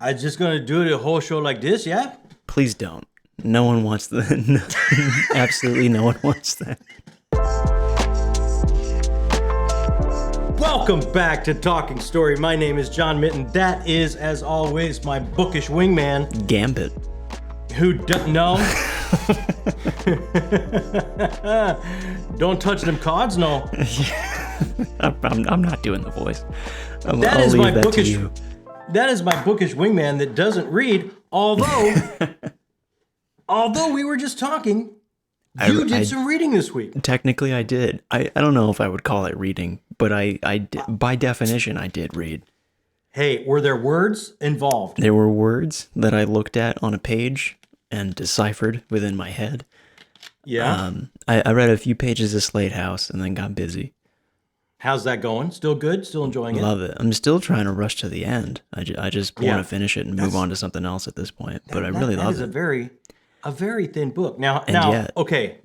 I just gonna do the whole show like this, yeah? Please don't. No one wants the. Absolutely no one wants that. Welcome back to Talking Story. My name is John Mitten. That is, as always, my bookish wingman. Gambit. Who doesn't know? Don't touch them cards, no. I'm not doing the voice. I'll That leave that to is you. my bookish wingman that doesn't read, although we were just talking, you did some reading this week. Technically, I did. I don't know if I would call it reading, but by definition, I did read. Hey, were there words involved? There were words that I looked at on a page and deciphered within my head. Yeah. I read a few pages of Slate House and then got busy. How's that going? Still good? Still enjoying it? Love it. I'm still trying to rush to the end. I just want to finish it and move on to something else at this point. But I really love it. That is a very thin book. Now, okay.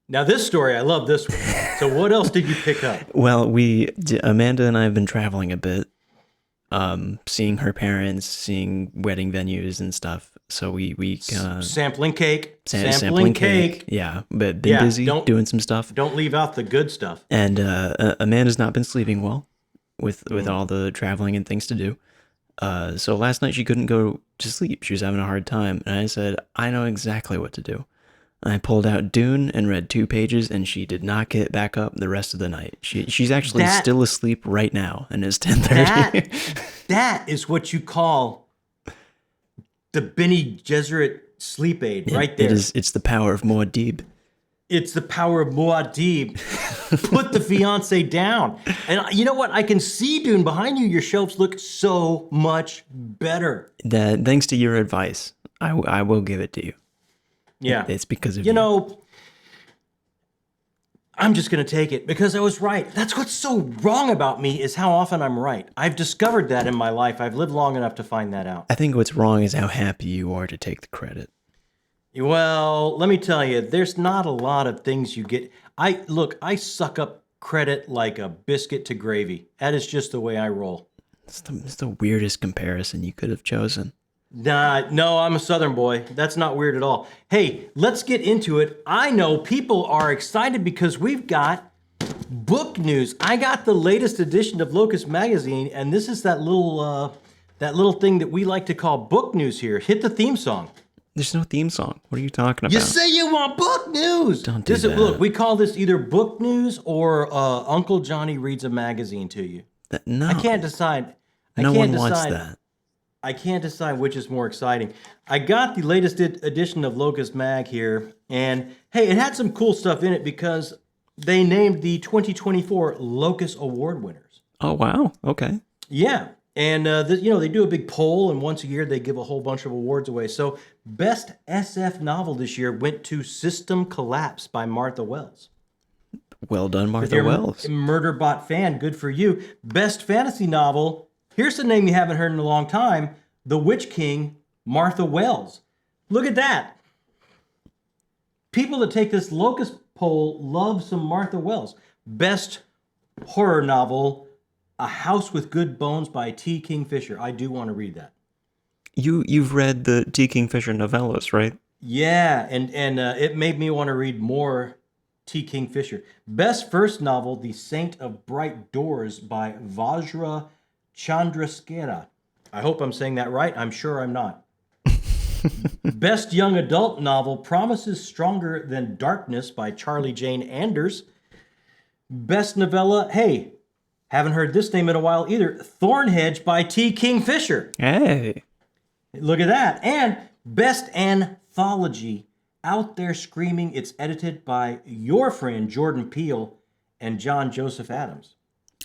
Now this story, I love this one. So what else did you pick up? Well, Amanda and I have been traveling a bit, seeing her parents, seeing wedding venues and stuff. So we sampling cake. Sampling cake. Yeah, but been busy doing some stuff. Don't leave out the good stuff. And Amanda's not been sleeping well with all the traveling and things to do. So last night she couldn't go to sleep. She was having a hard time. And I said, I know exactly what to do. And I pulled out Dune and read 2 pages, and she did not get back up the rest of the night. She's actually still asleep right now, and it's 10:30. That is what you call the Bene Gesserit sleep aid, right there. It's the power of Muad'Dib. It's the power of Muad'Dib. Put the fiance down. And you know what? I can see, Dune, behind you. Your shelves look so much better. Thanks to your advice, I will give it to you. Yeah. It's because of you. You know, I'm just going to take it because I was right. That's what's so wrong about me is how often I'm right. I've discovered that in my life. I've lived long enough to find that out. I think what's wrong is how happy you are to take the credit. Well, let me tell you, there's not a lot of things you get. I suck up credit like a biscuit to gravy. That is just the way I roll. It's the weirdest comparison you could have chosen. No, I'm a Southern boy. That's not weird at all. Hey, let's get into it. I know people are excited because we've got book news. I got the latest edition of Locust Magazine, and this is that little thing that we like to call book news here. Hit the theme song. There's no theme song. What are you talking about? You say you want book news. Don't do that. Look, we call this either book news or Uncle Johnny reads a magazine to you. No. I can't decide. No one wants that. I can't decide which is more exciting. I got the latest edition of Locust Mag here, and hey, it had some cool stuff in it because they named the 2024 Locust Award winners. Oh, wow. Okay. Yeah, and they do a big poll, and once a year they give a whole bunch of awards away. So, best SF novel this year went to System Collapse by Martha Wells. Well done, Martha Wells. If you're a Murderbot fan, good for you. Best fantasy novel. Here's the name you haven't heard in a long time, The Witch King, Martha Wells. Look at that. People that take this Locust poll love some Martha Wells. Best horror novel, A House with Good Bones by T. Kingfisher. I do want to read that. You've read the T. Kingfisher novellas, right? Yeah, and it made me want to read more T. Kingfisher. Best first novel, The Saint of Bright Doors by Vajra Chandrasekhara. I hope I'm saying that right. I'm sure I'm not. Best young adult novel, Promises Stronger Than Darkness by Charlie Jane Anders. Best novella, hey, haven't heard this name in a while either, Thornhedge by T. Kingfisher. Hey. Look at that. And best anthology, Out There Screaming. It's edited by your friend Jordan Peele and John Joseph Adams.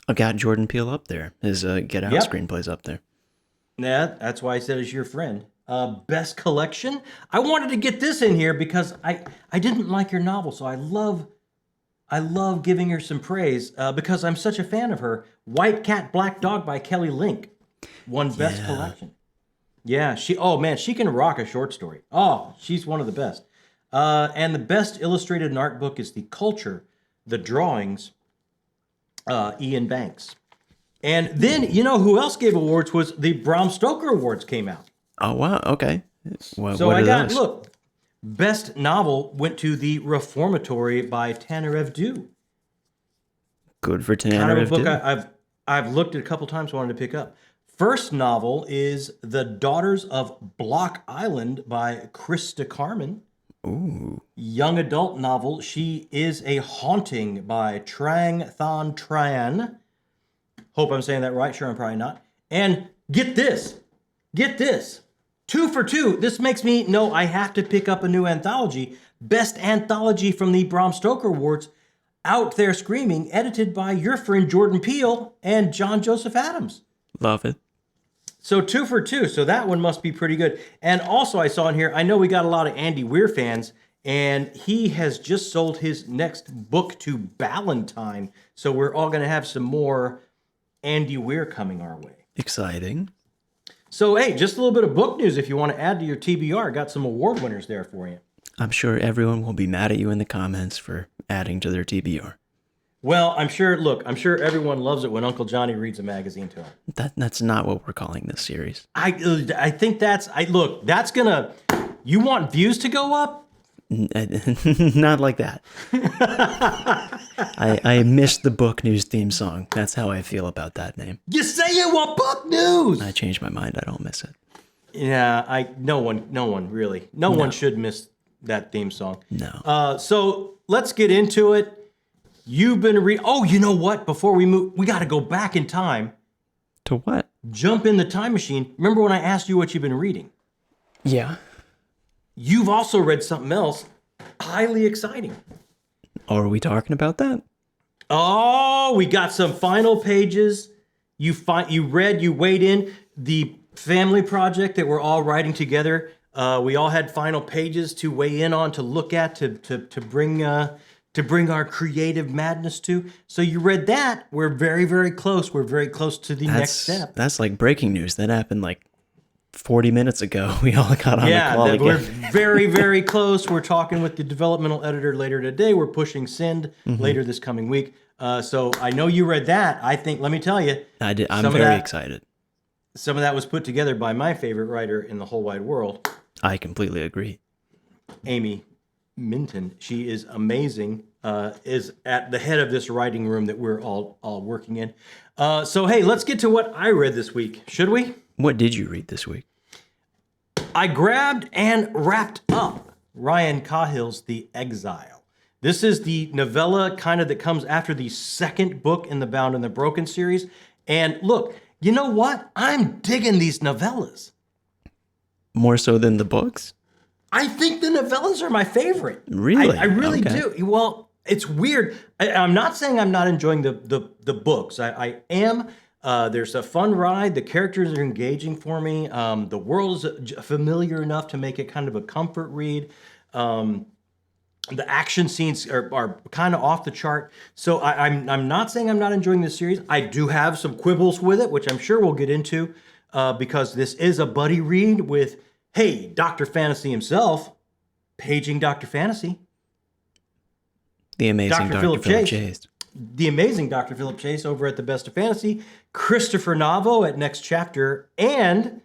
I got Jordan Peele up there. His Get Out screenplay's up there. Yeah, that's why I said it's your friend. Best collection. I wanted to get this in here because I didn't like your novel, so I love giving her some praise because I'm such a fan of her. White Cat, Black Dog by Kelly Link won best collection. Yeah, she can rock a short story. Oh, she's one of the best. And the best illustrated and art book is The Culture, The Drawings, Ian Banks. And then, you know who else gave awards was the Bram Stoker Awards came out. Oh, wow. Okay. What So I are got, those? look, best novel went to The Reformatory by Tanner Evdu. Good for Kind Tanner of a book Evdu. I've looked at a couple times, wanted to pick up. First novel is The Daughters of Block Island by Krista Carmen. Ooh. Young adult novel, She Is a Haunting by Trang Than Tran. Hope I'm saying that right. Sure, I'm probably not. And get this. Get this. 2 for 2. This makes me know I have to pick up a new anthology. Best anthology from the Bram Stoker Awards. Out There Screaming, edited by your friend Jordan Peele and John Joseph Adams. Love it. So 2 for 2. So that one must be pretty good. And also I saw in here, I know we got a lot of Andy Weir fans, and he has just sold his next book to Ballantine. So we're all going to have some more Andy Weir coming our way. Exciting. So, hey, just a little bit of book news if you want to add to your TBR. Got some award winners there for you. I'm sure everyone will be mad at you in the comments for adding to their TBR. Well, I'm sure everyone loves it when Uncle Johnny reads a magazine to him. That's not what we're calling this series. I think that's gonna, you want views to go up? Not like that. I missed the book news theme song. That's how I feel about that name. You say you want book news. I changed my mind. I don't miss it. Yeah, no one really. No one should miss that theme song. No. So let's get into it. You've been oh, you know what? Before we move, we got to go back in time. To what? Jump in the time machine. Remember when I asked you what you've been reading? Yeah. You've also read something else highly exciting. Are we talking about that? Oh, we got some final pages. You weighed in the family project that we're all writing together. We all had final pages to weigh in on, to look at, to bring our creative madness to. So you read that. We're very, very close. We're very close to the next step. That's like breaking news. That happened like 40 minutes ago. We all got on the call again. We're very, very close. We're talking with the developmental editor later today. We're pushing send later this coming week. So I know you read that. I think, let me tell you. I did. I'm very excited. Some of that was put together by my favorite writer in the whole wide world. I completely agree. Amy Minton. She is amazing. Is at the head of this writing room that we're all working in. So hey, let's get to what I read this week. Should we? What did you read this week? I grabbed and wrapped up Ryan Cahill's The Exile. This is the novella kind of that comes after the second book in the Bound and the Broken series. And look, you know what? I'm digging these novellas. More so than the books? I think the novellas are my favorite. Really? I really Okay. do. Well, it's weird. I'm not saying I'm not enjoying the books. I am. There's a fun ride. The characters are engaging for me. The world is familiar enough to make it kind of a comfort read. The action scenes are kind of off the chart. So I'm not saying I'm not enjoying this series. I do have some quibbles with it, which I'm sure we'll get into, because this is a buddy read with, hey, Dr. Fantasy himself, paging Dr. Fantasy. The amazing Dr. Philip Chase. The amazing Dr. Philip Chase over at the Best of Fantasy, Christopher Navo at Next Chapter, and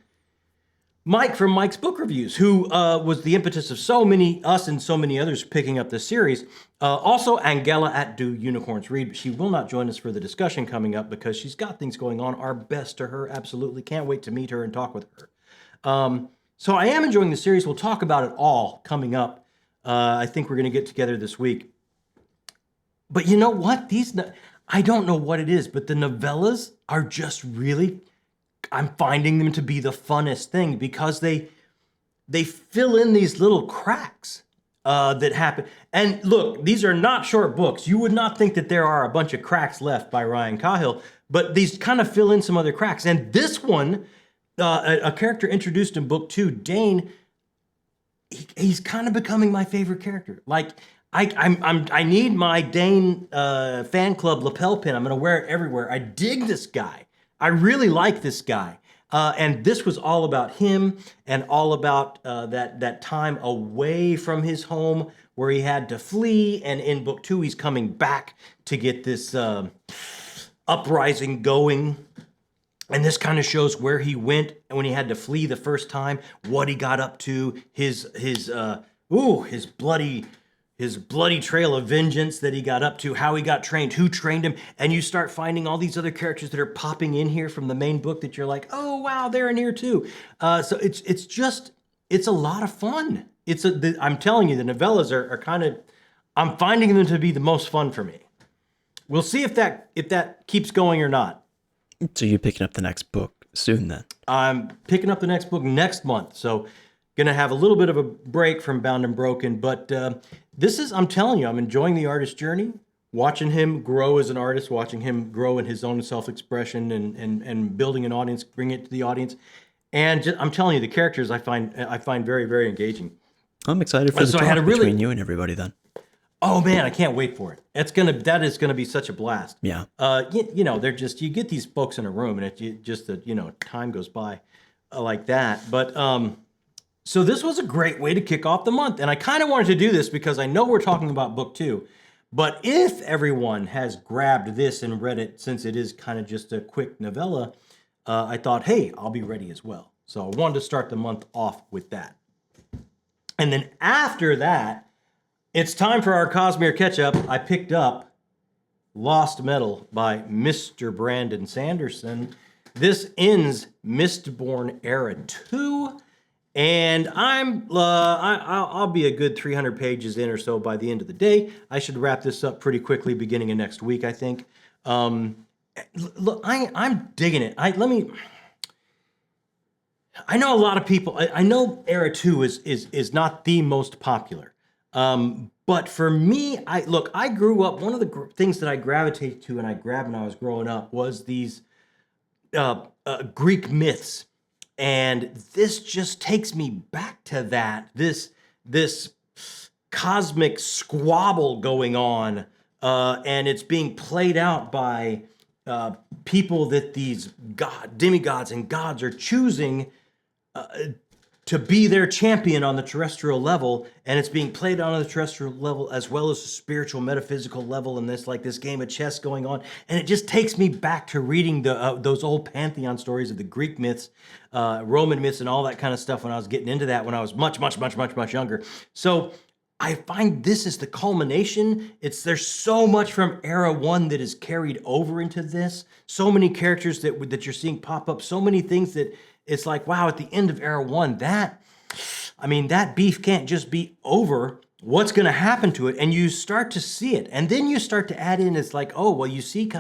Mike from Mike's Book Reviews, who was the impetus of us and so many others picking up this series. Also, Angela at Do Unicorns Read, but she will not join us for the discussion coming up because she's got things going on. Our best to her, absolutely. Can't wait to meet her and talk with her. So I am enjoying the series. We'll talk about it all coming up. I think we're going to get together this week. But you know what? I don't know what it is, but the novellas are just really, I'm finding them to be the funnest thing because they fill in these little cracks that happen. And look, these are not short books. You would not think that there are a bunch of cracks left by Ryan Cahill, but these kind of fill in some other cracks. And this one, a character introduced in book 2, Dane, he's kind of becoming my favorite character. Like, I need my Dane fan club lapel pin. I'm going to wear it everywhere. I dig this guy. I really like this guy. And this was all about him and all about that time away from his home where he had to flee. And in book 2, he's coming back to get this uprising going. And this kind of shows where he went when he had to flee the first time, what he got up to, his bloody trail of vengeance that he got up to, how he got trained, who trained him, and you start finding all these other characters that are popping in here from the main book that you're like, oh wow, they're in here too. So it's a lot of fun. I'm telling you, the novellas are kind of, I'm finding them to be the most fun for me. We'll see if that keeps going or not. So you're picking up the next book soon then? I'm picking up the next book next month. So gonna have a little bit of a break from Bound and Broken, but I'm telling you, I'm enjoying the artist's journey, watching him grow as an artist, watching him grow in his own self-expression and building an audience, bringing it to the audience. And I'm telling you, the characters I find very, very engaging. I'm excited for the talk between you and everybody then. Oh man, I can't wait for it. That is gonna be such a blast. Yeah. They're just, you get these folks in a room and time goes by like that. But so this was a great way to kick off the month, and I kind of wanted to do this because I know we're talking about book 2, but if everyone has grabbed this and read it, since it is kind of just a quick novella, I thought, hey, I'll be ready as well. So I wanted to start the month off with that. And then after that, it's time for our Cosmere catch-up. I picked up Lost Metal by Mr. Brandon Sanderson. This ends Mistborn Era 2, and I'll be a good 300 pages in or so by the end of the day. I should wrap this up pretty quickly, beginning of next week, I think. Look, I'm digging it. I know a lot of people. I know Era 2 is not the most popular. But for me, I grew up, one of the things that I gravitated to and I grabbed when I was growing up was these Greek myths. And this just takes me back to that, this cosmic squabble going on, and it's being played out by people that these demigods and gods are choosing to be their champion on the terrestrial level, and it's being played on the terrestrial level as well as the spiritual, metaphysical level, and this game of chess going on. And it just takes me back to reading those old pantheon stories of the Greek myths, Roman myths, and all that kind of stuff when I was getting into that when I was much younger. So I find this is the culmination. There's so much from Era 1 that is carried over into this. So many characters that you're seeing pop up. So many things that it's like, wow, at the end of Era 1, that beef can't just be over. What's going to happen to it? And you start to see it. And then you start to add in, it's like, oh, well, you see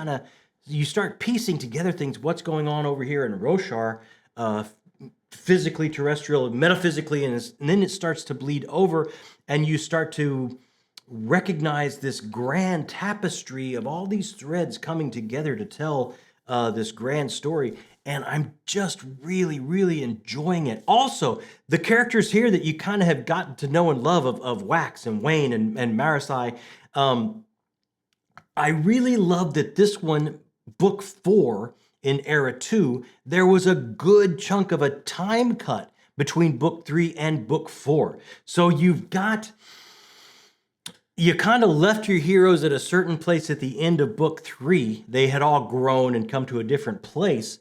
you start piecing together things. What's going on over here in Roshar, physically, terrestrial, metaphysically, and then it starts to bleed over, and you start to recognize this grand tapestry of all these threads coming together to tell this grand story. And I'm just really, really enjoying it. Also, the characters here that you kind of have gotten to know and love of Wax and Wayne and Marasai, I really love that this one, book 4 in Era 2, there was a good chunk of a time cut between book 3 and book 4. So you kind of left your heroes at a certain place at the end of book 3. They had all grown and come to a different place.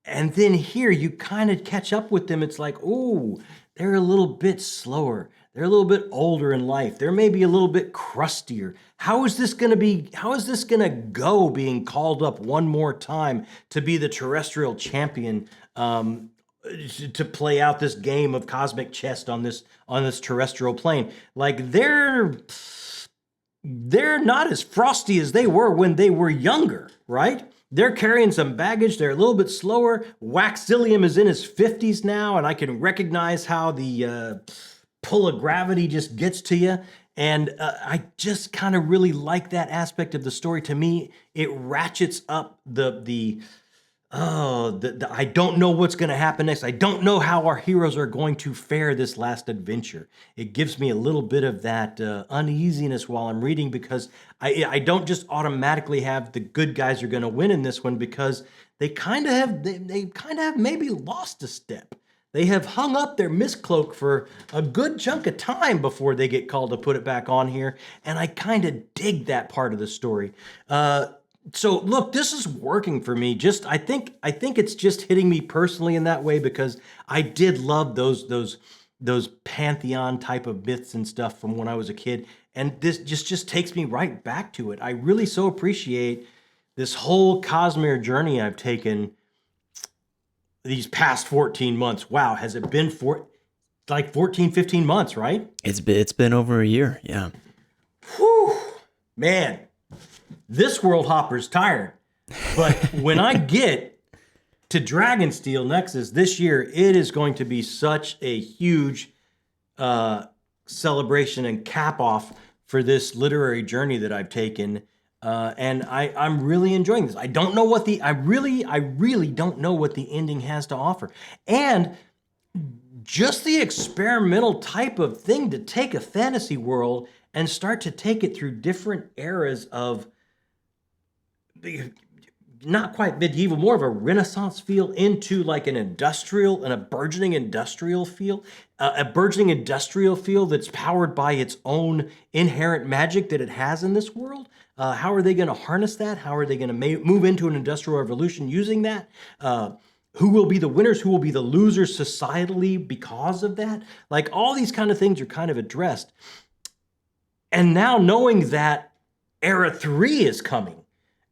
And then here you kind of catch up with them. It's like, oh, they're a little bit slower. They're a little bit older in life. They're maybe a little bit crustier. How is this going to go being called up one more time to be the terrestrial champion, to play out this game of cosmic chess on this terrestrial plane? Like they're not as frosty as they were when they were younger, right? They're carrying some baggage. They're a little bit slower. Waxilium is in his 50s now, and I can recognize how the pull of gravity just gets to you. And I just kind of really like that aspect of the story. To me, it ratchets up I don't know what's going to happen next. I don't know how our heroes are going to fare this last adventure. It gives me a little bit of that uneasiness while I'm reading, because I don't just automatically have the good guys are going to win in this one, because they kind of have maybe lost a step. They have hung up their miscloak for a good chunk of time before they get called to put it back on here, and I kind of dig that part of the story. So look, this is working for me. Just I think it's just hitting me personally in that way because I did love those pantheon type of myths and stuff from when I was a kid, and this just takes me right back to it. I really so appreciate this whole Cosmere journey I've taken these past 14 months. Wow, has it been like 14, 15 months, right? It's been over a year. Yeah. Whew, man, this world hopper's tired. But when I get to Dragonsteel Nexus this year, it is going to be such a huge celebration and cap off for this literary journey that I've taken. And I'm really enjoying this. I don't know what I really don't know what the ending has to offer. And just the experimental type of thing to take a fantasy world and start to take it through different eras of not quite medieval, more of a Renaissance feel into like a burgeoning industrial feel, that's powered by its own inherent magic that it has in this world. How are they going to harness that? How are they going to move into an industrial revolution using that? Who will be the winners? Who will be the losers societally because of that? Like all these kind of things are kind of addressed. And now knowing that Era 3 is coming,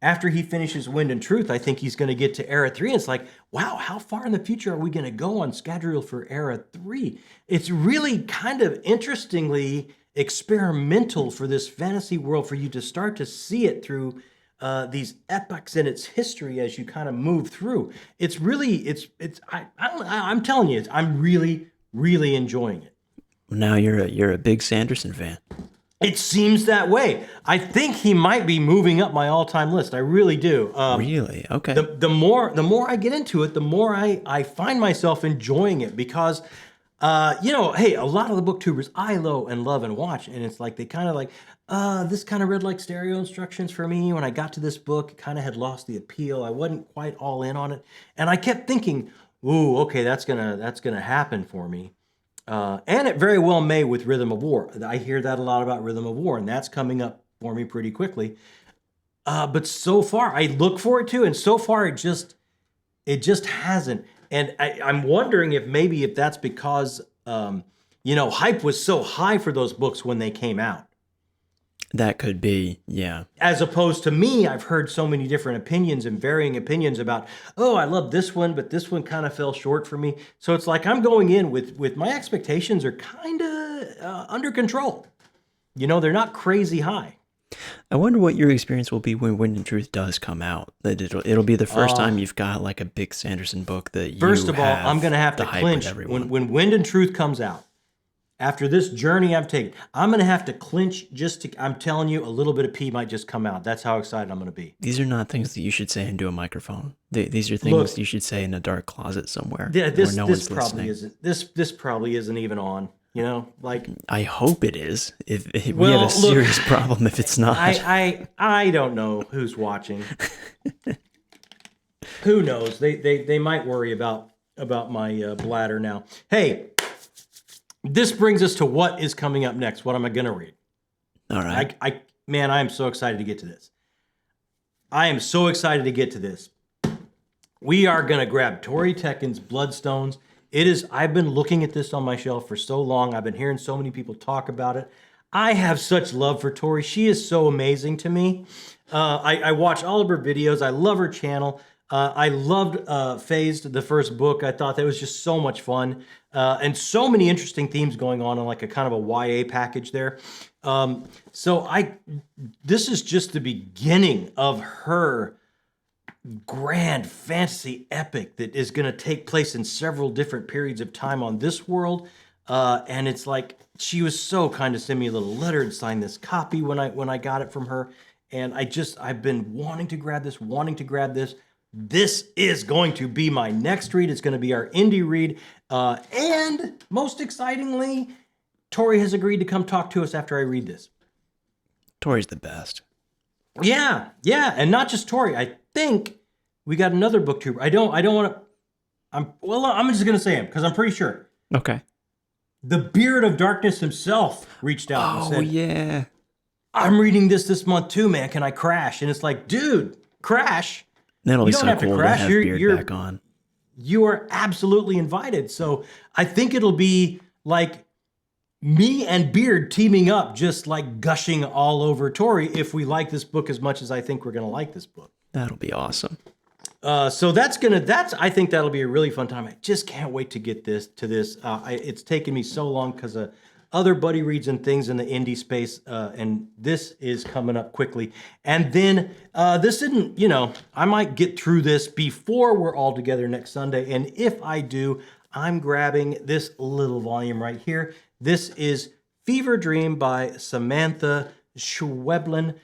after he finishes Wind and Truth, I think he's going to get to Era 3. And it's like, wow, how far in the future are we going to go on schedule for Era 3? It's really kind of interestingly experimental for this fantasy world for you to start to see it through these epochs in its history as you kind of move through. It's really, I'm telling you, I'm really, really enjoying it. Now you're a big Sanderson fan. It seems that way. I think he might be moving up my all-time list. I really do. Really? Okay. The more I get into it, the more I find myself enjoying it because, hey, a lot of the booktubers I love and watch, and it's like they kind of like, this kind of read like stereo instructions for me. When I got to this book, it kind of had lost the appeal. I wasn't quite all in on it, and I kept thinking, ooh, okay, that's gonna happen for me. And it very well may with Rhythm of War. I hear that a lot about Rhythm of War, and that's coming up for me pretty quickly. But so far, I look forward to, and so far it just hasn't. And I'm wondering if that's because hype was so high for those books when they came out. That could be, yeah. As opposed to me, I've heard so many different opinions and varying opinions about, oh, I love this one, but this one kind of fell short for me. So it's like I'm going in with my expectations are kind of under control. They're not crazy high. I wonder what your experience will be when Wind and Truth does come out. That it'll be the first time you've got like a big Sanderson book that you First of all, I'm going to have to clinch when Wind and Truth comes out. After this journey I've taken, I'm going to have to clinch I'm telling you, a little bit of pee might just come out. That's how excited I'm going to be. These are not things that you should say into a microphone. These are things you should say in a dark closet somewhere. Yeah, this one's probably listening. isn't. This probably isn't even on. Like I hope it is. If we have a serious problem if it's not. I don't know who's watching. Who knows? They might worry about my bladder now. Hey. This brings us to what is coming up next. What am I going to read? All right. I am so excited to get to this. I am so excited to get to this. We are going to grab Tori Tekken's Bloodstones. I've been looking at this on my shelf for so long. I've been hearing so many people talk about it. I have such love for Tori. She is so amazing to me. I watch all of her videos. I love her channel. I loved Phased, the first book. I thought that was just so much fun. And so many interesting themes going on in like a kind of a YA package there. This is just the beginning of her grand fantasy epic that is going to take place in several different periods of time on this world. And it's like, she was so kind of sent me a little letter and signed this copy when I got it from her. And I've been wanting to grab this. This is going to be my next read. It's going to be our indie read. And most excitingly, Tori has agreed to come talk to us after I read this. Tori's the best. Yeah. And not just Tori. I think we got another booktuber. I don't want to... I'm just going to say him because I'm pretty sure. Okay. The Beard of Darkness himself reached out and said... Oh, yeah. I'm reading this month too, man. Can I crash? And it's like, dude, crash. That'll You be don't so have to cool to crash. have Beard back on. You are absolutely invited. So I think it'll be like me and Beard teaming up, just like gushing all over Tori if we like this book as much as I think we're going to like this book. That'll be awesome. So I think that'll be a really fun time. I just can't wait to get to this. It's taken me so long because of other buddy reads and things in the indie space. And this is coming up quickly. And then this didn't, I might get through this before we're all together next Sunday. And if I do, I'm grabbing this little volume right here. This is Fever Dream by Samantha Schweblin.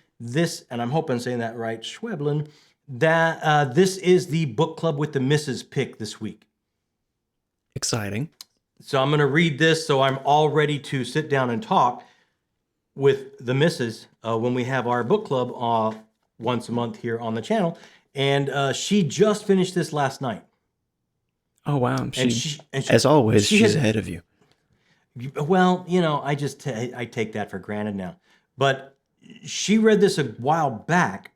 And I'm hoping I'm saying that right, Schweblin. This is the book club with the missus pick this week. Exciting. So I'm going to read this so I'm all ready to sit down and talk with the missus when we have our book club once a month here on the channel. And she just finished this last night. Oh, wow. As always, she's ahead of you. Well, I take that for granted now. But she read this a while back,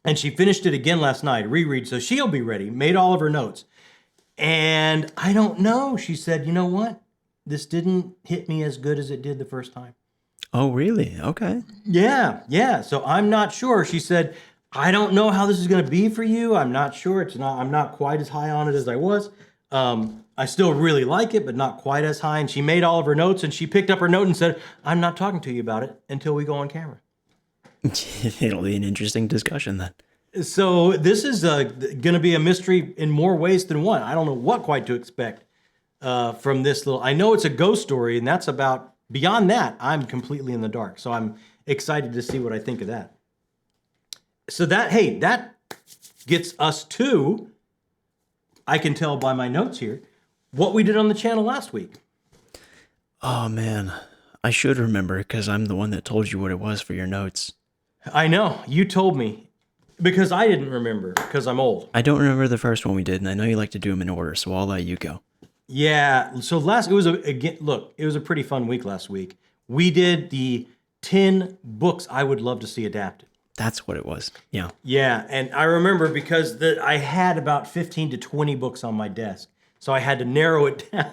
and she finished it again last night, reread, so she'll be ready, made all of her notes. And I don't know. She said, you know what? This didn't hit me as good as it did the first time. Oh, really? Okay. Yeah. So I'm not sure. She said, I don't know how this is going to be for you. I'm not sure. I'm not quite as high on it as I was. I still really like it, but not quite as high. And she made all of her notes, and she picked up her note and said, I'm not talking to you about it until we go on camera. It'll be an interesting discussion then. So this is going to be a mystery in more ways than one. I don't know what quite to expect from this little. I know it's a ghost story, and that's about. Beyond that, I'm completely in the dark. So I'm excited to see what I think of that. So that gets us to. I can tell by my notes here what we did on the channel last week. Oh man, I should remember because I'm the one that told you what it was for your notes. I know you told me. Because I didn't remember, because I'm old. I don't remember the first one we did, and I know you like to do them in order, so I'll let you go. Yeah, so it was a pretty fun week last week. We did the 10 books I would love to see adapted. That's what it was, yeah. Yeah, and I remember because I had about 15 to 20 books on my desk, so I had to narrow it down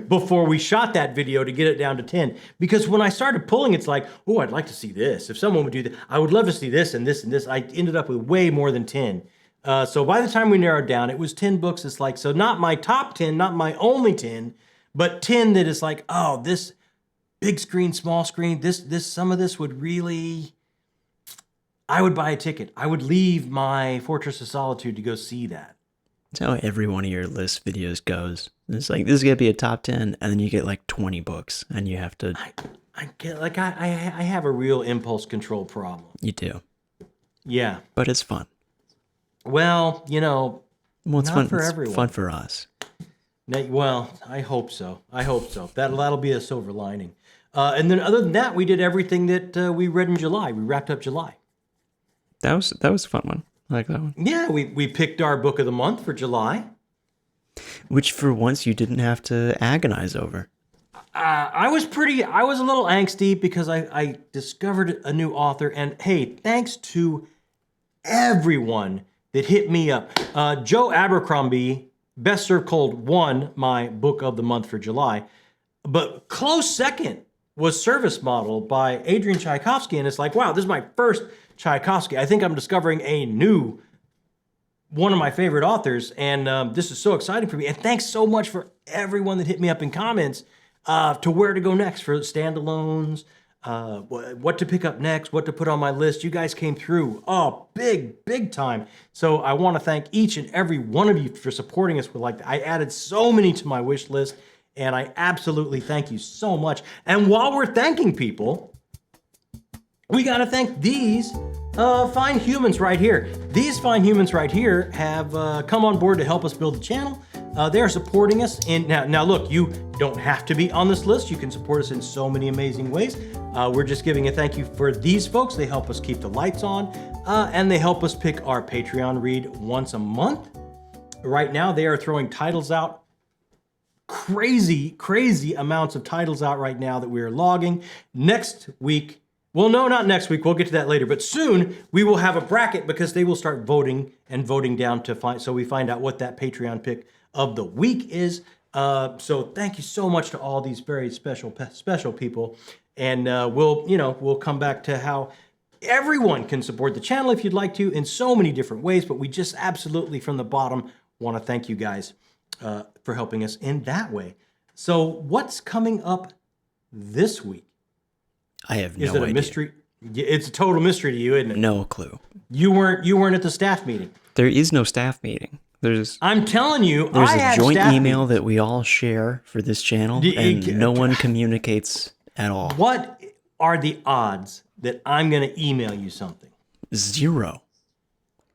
before we shot that video to get it down to 10. Because when I started pulling, it's like, oh, I'd like to see this. If someone would do that, I would love to see this and this and this. I ended up with way more than 10. So by the time we narrowed down, it was 10 books. It's like, so not my top 10, not my only 10, but 10 that is like, oh, this big screen, small screen, some of this would really, I would buy a ticket. I would leave my Fortress of Solitude to go see that. That's how every one of your list videos goes. It's like, this is going to be a top 10, and then you get like 20 books, and you have to... I have a real impulse control problem. You do. Yeah. But it's fun. Well, well, it's not fun for it's everyone. Fun for us. Well, I hope so. That'll be a silver lining. And then other than that, we did everything that we read in July. We wrapped up July. That was a fun one. I like that one. Yeah, we picked our book of the month for July. Which for once you didn't have to agonize over. I was a little angsty because I discovered a new author, and hey, thanks to everyone that hit me up. Joe Abercrombie, Best Served Cold, won my book of the month for July, but close second was Service Model by Adrian Tchaikovsky, and it's like, wow, this is my first Tchaikovsky. I think I'm discovering one of my favorite authors, and this is so exciting for me. And thanks so much for everyone that hit me up in comments to where to go next for standalones, what to pick up next, what to put on my list. You guys came through, big time. So I want to thank each and every one of you for supporting us with I added so many to my wish list, and I absolutely thank you so much. And while we're thanking people, we got to thank these fine humans right here. These fine humans right here have come on board to help us build the channel. They are supporting us. Now, look, you don't have to be on this list. You can support us in so many amazing ways. We're just giving a thank you for these folks. They help us keep the lights on, and they help us pick our Patreon read once a month. Right now, they are throwing titles out. Crazy amounts of titles out right now that we are logging. Next week, Well, no, not next week. We'll get to that later. But soon we will have a bracket because they will start voting and voting down to find. So we find out what that Patreon pick of the week is. So thank you so much to all these very special people. And we'll come back to how everyone can support the channel if you'd like to in so many different ways. But we just absolutely from the bottom want to thank you guys for helping us in that way. So what's coming up this week? I have no idea. Is it a mystery? It's a total mystery to you, isn't it? No clue. You weren't at the staff meeting. There is no staff meeting. I'm telling you, there's I a had joint staff email meetings. that we all share for this channel, and no one communicates at all. What are the odds that I'm going to email you something? 0.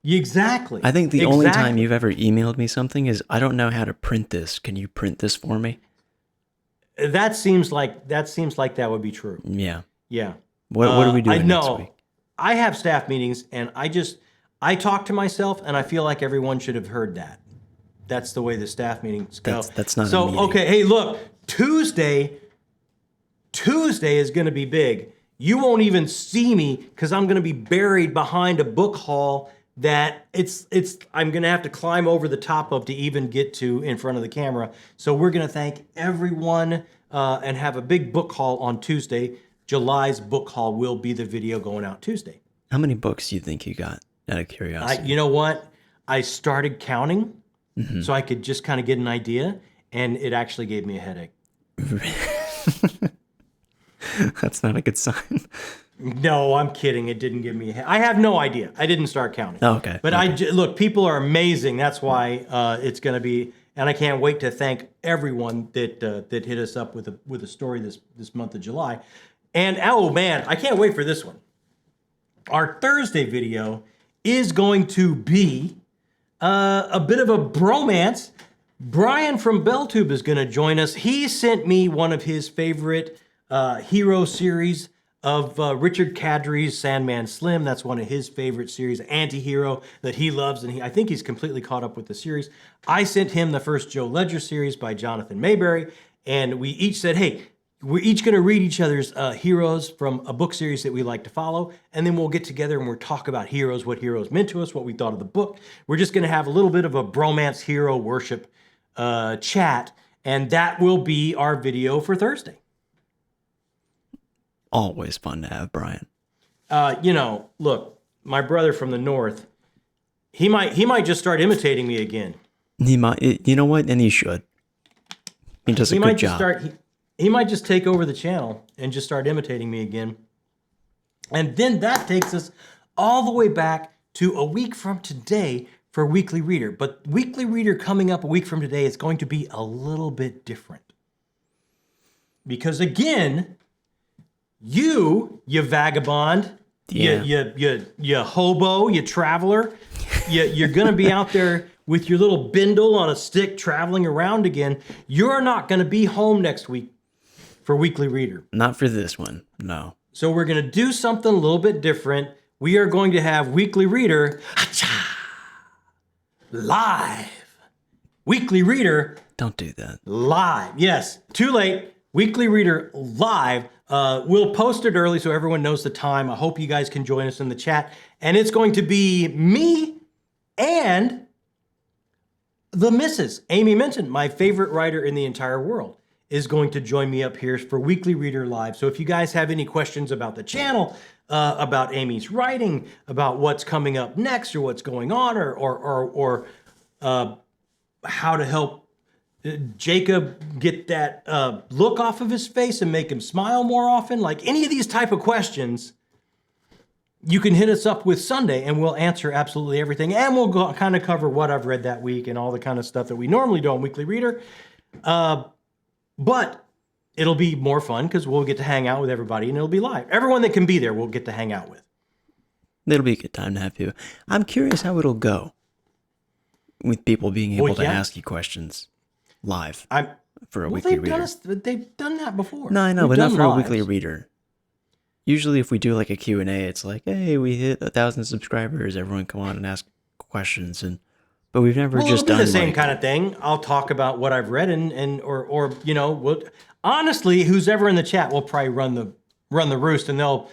Exactly. I think the only time you've ever emailed me something is, I don't know how to print this. Can you print this for me? That seems like that would be true. Yeah. Yeah. What are we doing next week? I have staff meetings, and I talk to myself, and I feel like everyone should have heard that. That's the way the staff meetings go. That's not a so. meeting. Okay, hey, look, Tuesday is going to be big. You won't even see me because I'm going to be buried behind a book haul that I'm going to have to climb over the top of to even get to in front of the camera. So we're going to thank everyone and have a big book haul on Tuesday. July's book haul will be the video going out Tuesday. How many books do you think you got, out of curiosity? You know what? I started counting so I could just kind of get an idea, and it actually gave me a headache. That's not a good sign. No, I'm kidding. It didn't give me a headache. I have no idea. I didn't start counting. Oh, okay. But look, people are amazing. That's why it's going to be, and I can't wait to thank everyone that hit us up with a story this month of July. And oh man, I can't wait for this one. Our Thursday video is going to be a bit of a bromance. Brian from Belltube is going to join us. He sent me one of his favorite hero series of Richard Kadri's Sandman Slim. That's one of his favorite series, anti-hero that he loves, and I think he's completely caught up with the series. I sent him the first Joe Ledger series by Jonathan Mayberry, and we each said, hey, we're each going to read each other's heroes from a book series that we like to follow, and then we'll get together and we'll talk about heroes, what heroes meant to us, what we thought of the book. We're just going to have a little bit of a bromance hero worship chat, and that will be our video for Thursday. Always fun to have Brian. Look, my brother from the north, he might just start imitating me again. He might, you know what? And he should. He does a good job. He might just take over the channel and just start imitating me again. And then that takes us all the way back to a week from today for Weekly Reader. But Weekly Reader coming up a week from today is going to be a little bit different. Because again, you vagabond, you hobo, you traveler, you're going to be out there with your little bindle on a stick traveling around again. You're not going to be home next week for Weekly Reader. Not for this one, no. So we're going to do something a little bit different. We are going to have Weekly Reader live. Weekly Reader. Don't do that. Live. Yes, too late. Weekly Reader live. We'll post it early so everyone knows the time. I hope you guys can join us in the chat. And it's going to be me and the Mrs. Amy Minton, my favorite writer in the entire world, is going to join me up here for Weekly Reader Live. So if you guys have any questions about the channel, about Amy's writing, about what's coming up next or what's going on, or how to help Jacob get that look off of his face and make him smile more often, like any of these type of questions, you can hit us up with Sunday and we'll answer absolutely everything. And we'll kind of cover what I've read that week and all the kind of stuff that we normally do on Weekly Reader. But it'll be more fun because we'll get to hang out with everybody and it'll be live. Everyone that can be there, we'll get to hang out with. It'll be a good time to have you. I'm curious how it'll go with people being able to ask you questions live for a Weekly Reader. They've done that before. No, I know, but not for a Weekly Reader. Usually if we do like a Q&A, it's like, hey, we hit 1,000 subscribers. Everyone come on and ask questions. But we've never just done the same kind of thing. I'll talk about what I've read or honestly, who's ever in the chat will probably run the roost, and they'll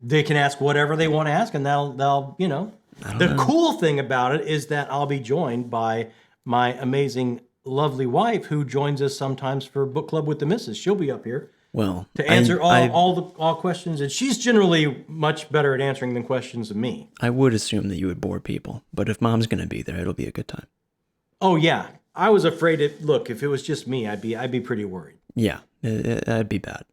They can ask whatever they want to ask, and they'll The cool thing about it is that I'll be joined by my amazing, lovely wife, who joins us sometimes for book club with the missus. She'll be up here to answer all questions, and she's generally much better at answering than questions than me. I would assume that you would bore people, but if Mom's going to be there, it'll be a good time. Oh yeah, I was afraid. If it was just me, I'd be pretty worried. Yeah, that'd be bad.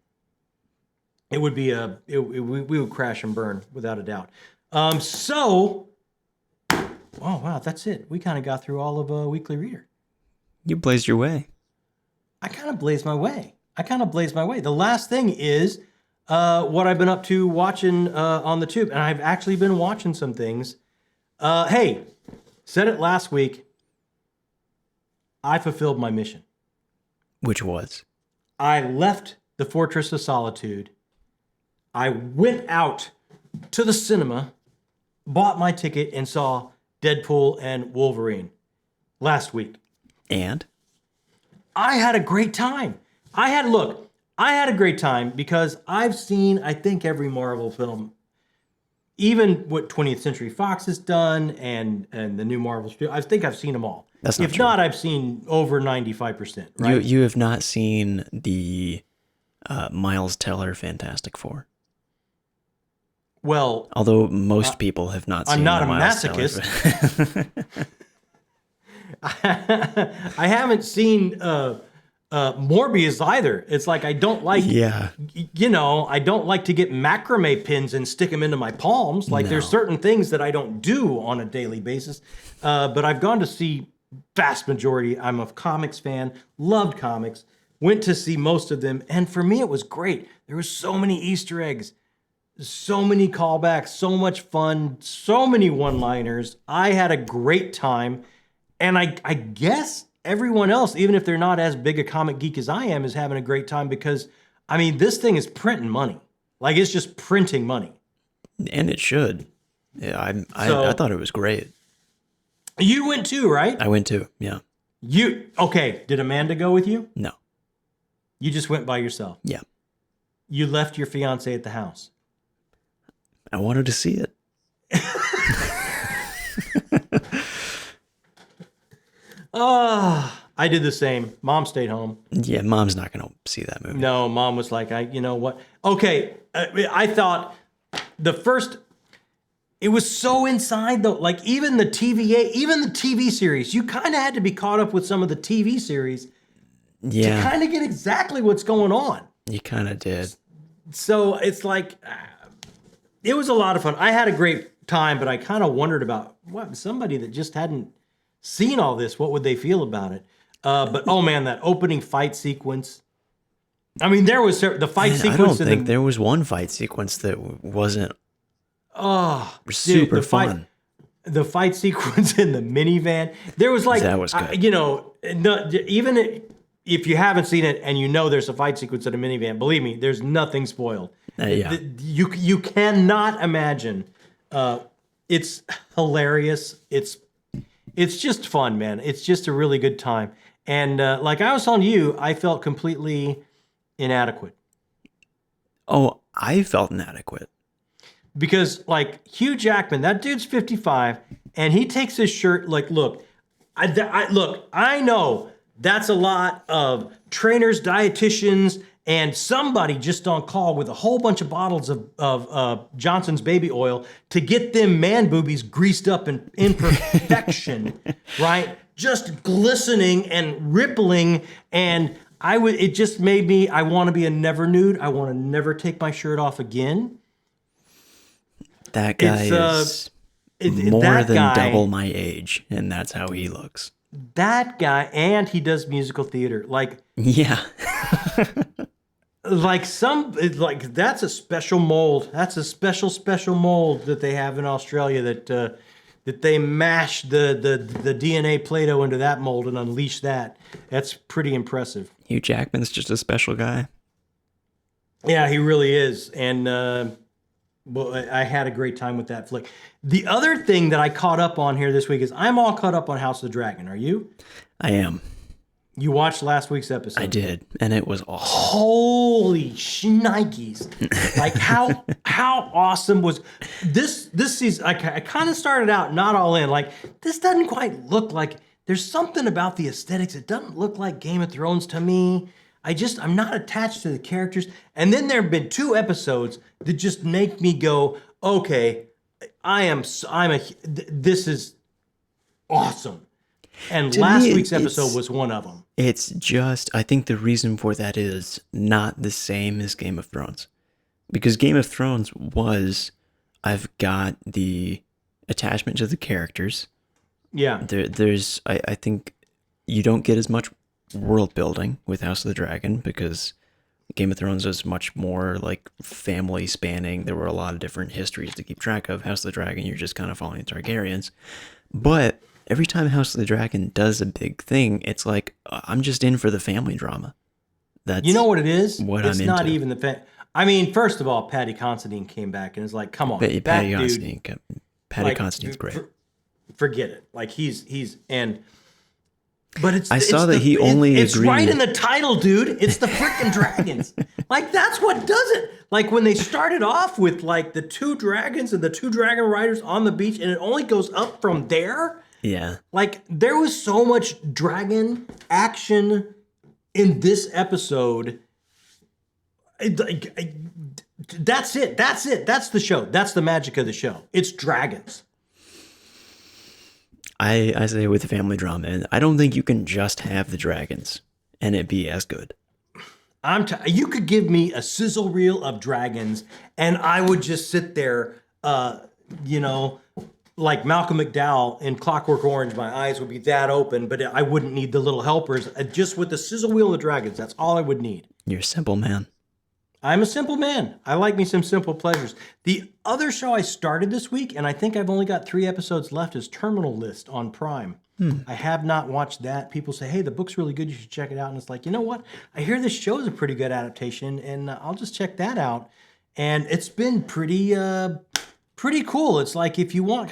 It would be we would crash and burn without a doubt. Oh wow, that's it. We kind of got through all of Weekly Reader. You blazed your way. I kind of blazed my way. The last thing is what I've been up to watching on the tube, and I've actually been watching some things. Hey, said it last week. I fulfilled my mission. Which was? I left the Fortress of Solitude. I went out to the cinema, bought my ticket, and saw Deadpool and Wolverine last week. And? I had a great time. I had a great time because I've seen, I think, every Marvel film, even what 20th Century Fox has done and the new Marvel studio. I think I've seen them all. That's not If true. not, I've seen over 95%. Right? You have not seen the Miles Teller Fantastic Four. Well, although most people have not seen I'm not the a Miles masochist. I haven't seen Morbius either. It's like I don't like, I don't like to get macrame pins and stick them into my palms. Like there's certain things that I don't do on a daily basis. But I've gone to see vast majority. I'm a comics fan, loved comics, went to see most of them. And for me, it was great. There were so many Easter eggs, so many callbacks, so much fun, so many one-liners. I had a great time. And I guess everyone else, even if they're not as big a comic geek as I am, is having a great time because, I mean, this thing is printing money. Like, it's just printing money. And it should. Yeah, I thought it was great. You went too, right? I went too, yeah. Okay, did Amanda go with you? No. You just went by yourself? Yeah. You left your fiance at the house? I wanted to see it. I did the same. Mom stayed home. Yeah, Mom's not going to see that movie. No, Mom was like, you know what? Okay, I thought it was so inside though. Like even the TV series, you kind of had to be caught up with some of the TV series to kind of get exactly what's going on. You kind of did. So it's like, it was a lot of fun. I had a great time, but I kind of wondered about somebody that just hadn't seen all this, what would they feel about it? But oh man, that opening fight sequence. I mean, there was the fight sequence. I don't think there was one fight sequence that wasn't super fun. The fight sequence in the minivan. There was like, that was good. Even if you haven't seen it and you know there's a fight sequence in a minivan, believe me, there's nothing spoiled. You cannot imagine. It's hilarious. It's just fun, man. It's just a really good time. And like I was telling you, I felt completely inadequate. Oh, I felt inadequate. Because like Hugh Jackman, that dude's 55, and he takes his shirt, like, look, I know that's a lot of trainers, dietitians, and somebody just on call with a whole bunch of bottles of Johnson's baby oil to get them man boobies greased up in perfection, right? Just glistening and rippling. And it just made me, I want to be a never nude. I want to never take my shirt off again. That guy is more than double my age, and that's how he looks. That guy, and he does musical theater. Like, yeah. Like that's a special mold. That's a special mold that they have in Australia that they mash the DNA Play-Doh into that mold and unleash that. That's pretty impressive. Hugh Jackman's just a special guy. Yeah, he really is. And I had a great time with that flick. The other thing that I caught up on here this week is I'm all caught up on House of the Dragon. Are you? I am. You watched last week's episode. I did, and it was awesome. Holy shnikes. Like how awesome was this season? I kind of started out not all in. Like, this doesn't quite look like, there's something about the aesthetics. It doesn't look like Game of Thrones to me. I'm not attached to the characters. And then there have been 2 episodes that just make me go, okay, this is awesome. And last week's episode was one of them. It's just, I think the reason for that is not the same as Game of Thrones. Because Game of Thrones was, I've got the attachment to the characters. Yeah. I think you don't get as much world building with House of the Dragon because Game of Thrones is much more like family spanning. There were a lot of different histories to keep track of. House of the Dragon, you're just kind of following the Targaryens. But every time House of the Dragon does a big thing, it's like, I'm just in for the family drama. That's you know what it is? What it's I'm not into. even the I mean, first of all, Patty Considine came back and is like, come on, Patty Considine's great. Forget it. Like but it's. I saw that he only It's agreed. right in the title, dude. It's the freaking dragons. Like, that's what does it. Like, when they started off with like the 2 dragons and the 2 dragon riders on the beach, and it only goes up from there. Yeah. Like, there was so much dragon action in this episode. That's it. That's the show. That's the magic of the show. It's dragons. I say with the family drama, and I don't think you can just have the dragons and it be as good. You could give me a sizzle reel of dragons, and I would just sit there, like Malcolm McDowell in Clockwork Orange. My eyes would be that open, but I wouldn't need the little helpers. Just with the sizzle reel of dragons, that's all I would need. You're a simple man. I'm a simple man. I like me some simple pleasures. The other show I started this week, and I think I've only got 3 episodes left, is Terminal List on Prime. I have not watched that. People say, hey, the book's really good. You should check it out. And it's like, you know what? I hear this show is a pretty good adaptation, and I'll just check that out. And it's been pretty cool. It's like, if you want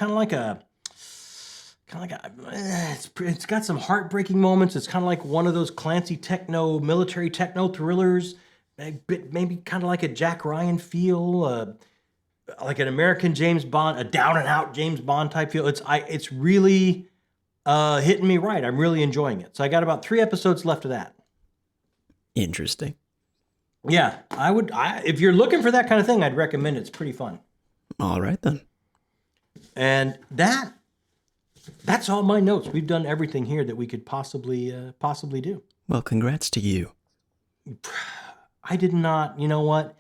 it's got some heartbreaking moments. It's kind of like one of those Clancy military techno thrillers. Maybe kind of like a Jack Ryan feel, like an American James Bond, a down and out James Bond type feel. It's really hitting me right. I'm really enjoying it. So I got about 3 episodes left of that. Interesting. Yeah, if you're looking for that kind of thing, I'd recommend it. It's pretty fun. All right then. And that's all my notes. We've done everything here that we could possibly do. Well, congrats to you. I did not. You know what?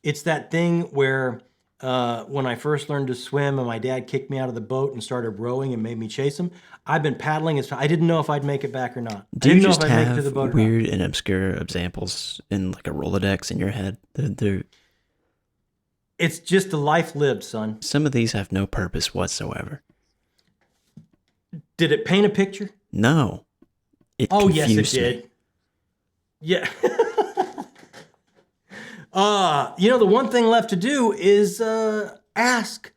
It's that thing where when I first learned to swim and my dad kicked me out of the boat and started rowing and made me chase him, I've been paddling. I didn't know if I'd make it back or not. Do you just I didn't know if I'd make it to the boat have weird and obscure examples in like a Rolodex in your head? It's just a life lived, son. Some of these have no purpose whatsoever. Did it paint a picture? No. Yes, it confused did. me. Yeah. The one thing left to do is ask,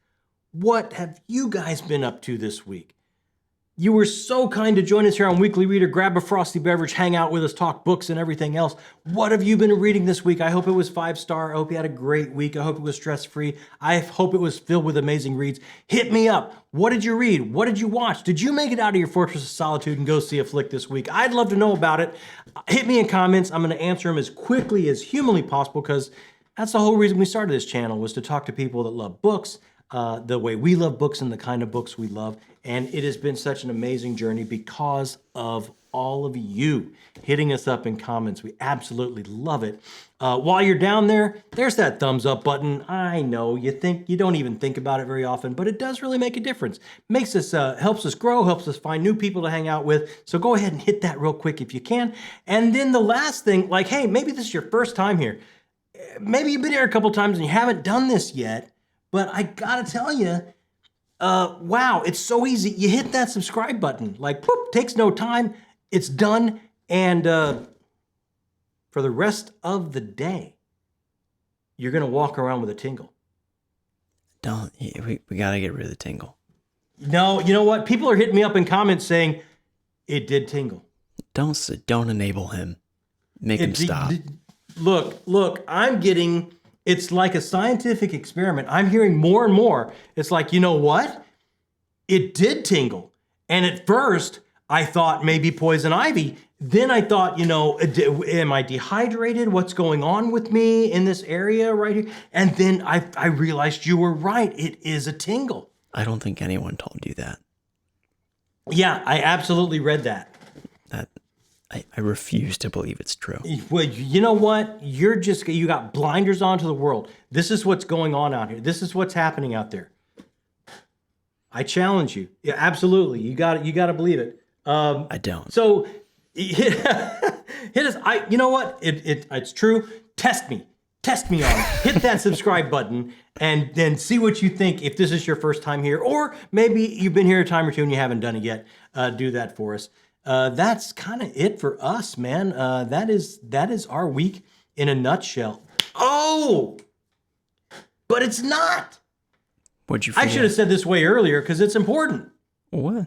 what have you guys been up to this week? You were so kind to join us here on Weekly Reader. Grab a frosty beverage, hang out with us, talk books and everything else. What have you been reading this week? I hope it was 5-star. I hope you had a great week. I hope it was stress-free. I hope it was filled with amazing reads. Hit me up. What did you read? What did you watch? Did you make it out of your Fortress of Solitude and go see a flick this week? I'd love to know about it. Hit me in comments. I'm going to answer them as quickly as humanly possible, because that's the whole reason we started this channel, was to talk to people that love books, the way we love books and the kind of books we love. And it has been such an amazing journey because of all of you hitting us up in comments. We absolutely love it. While you're down there, there's that thumbs up button. I know you don't even think about it very often, but it does really make a difference. Makes us, helps us grow, helps us find new people to hang out with. So go ahead and hit that real quick if you can. And then the last thing, like, hey, maybe this is your first time here. Maybe you've been here a couple times and you haven't done this yet, but I gotta tell you, wow, it's so easy. You hit that subscribe button, like, whoop, takes no time. It's done. And for the rest of the day, you're going to walk around with a tingle. We got to get rid of the tingle. No, you know what? People are hitting me up in comments saying it did tingle. Don't enable him. Make him stop. Look, I'm getting, it's like a scientific experiment. I'm hearing more and more. It's like, you know what? It did tingle. And at first, I thought maybe poison ivy. Then I thought, am I dehydrated? What's going on with me in this area right here? And then I realized you were right. It is a tingle. I don't think anyone told you that. Yeah, I absolutely read that. I refuse to believe it's true. Well, you know what? You got blinders on to the world. This is what's going on out here. This is what's happening out there. I challenge you. Yeah, absolutely. You got to believe it. I don't. So hit us. You know what? It's true. Test me on it. Hit that subscribe button and then see what you think if this is your first time here, or maybe you've been here a time or two and you haven't done it yet. Do that for us. That's kind of it for us, man. That is our week in a nutshell. Oh, but it's not. What'd you forget? I should have said this way earlier because it's important. What?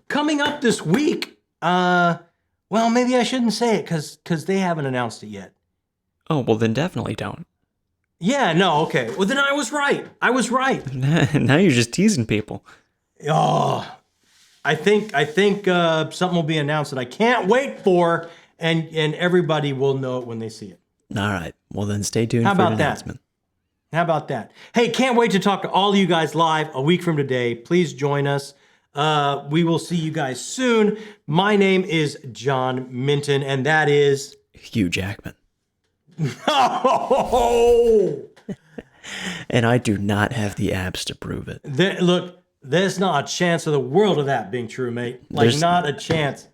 Coming up this week, well, maybe I shouldn't say it because they haven't announced it yet. Oh, well then definitely don't. Yeah, no, okay. Well, then I was right. Now you're just teasing people. Oh, I think something will be announced that I can't wait for, and everybody will know it when they see it. All right. Well, then stay tuned How for an about that? announcement. How about that? Hey, can't wait to talk to all of you guys live a week from today. Please join us. We will see you guys soon. My name is John Minton, and that is Hugh Jackman. Oh! And I do not have the abs to prove it. Look, there's not a chance of the world of that being true, mate. Like, not a chance.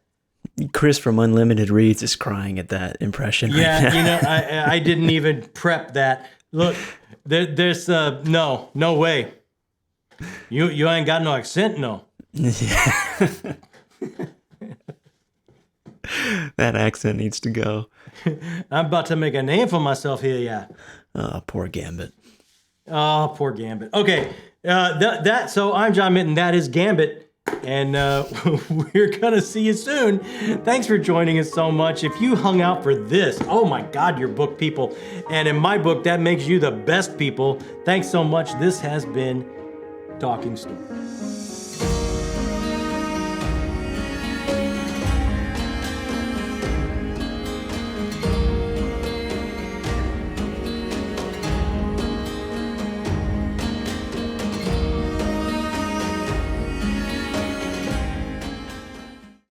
Chris from Unlimited Reads is crying at that impression. Yeah, right now. I didn't even prep that. Look, there's no way. You ain't got no accent, no. Yeah. That accent needs to go. I'm about to make a name for myself here, yeah. Oh, poor Gambit. Oh, poor Gambit. Okay, so I'm John Minton. That is Gambit, and we're gonna see you soon. Thanks for joining us so much. If you hung out for this, oh my God, you're book people, and in my book, that makes you the best people. Thanks so much. This has been Talking Story.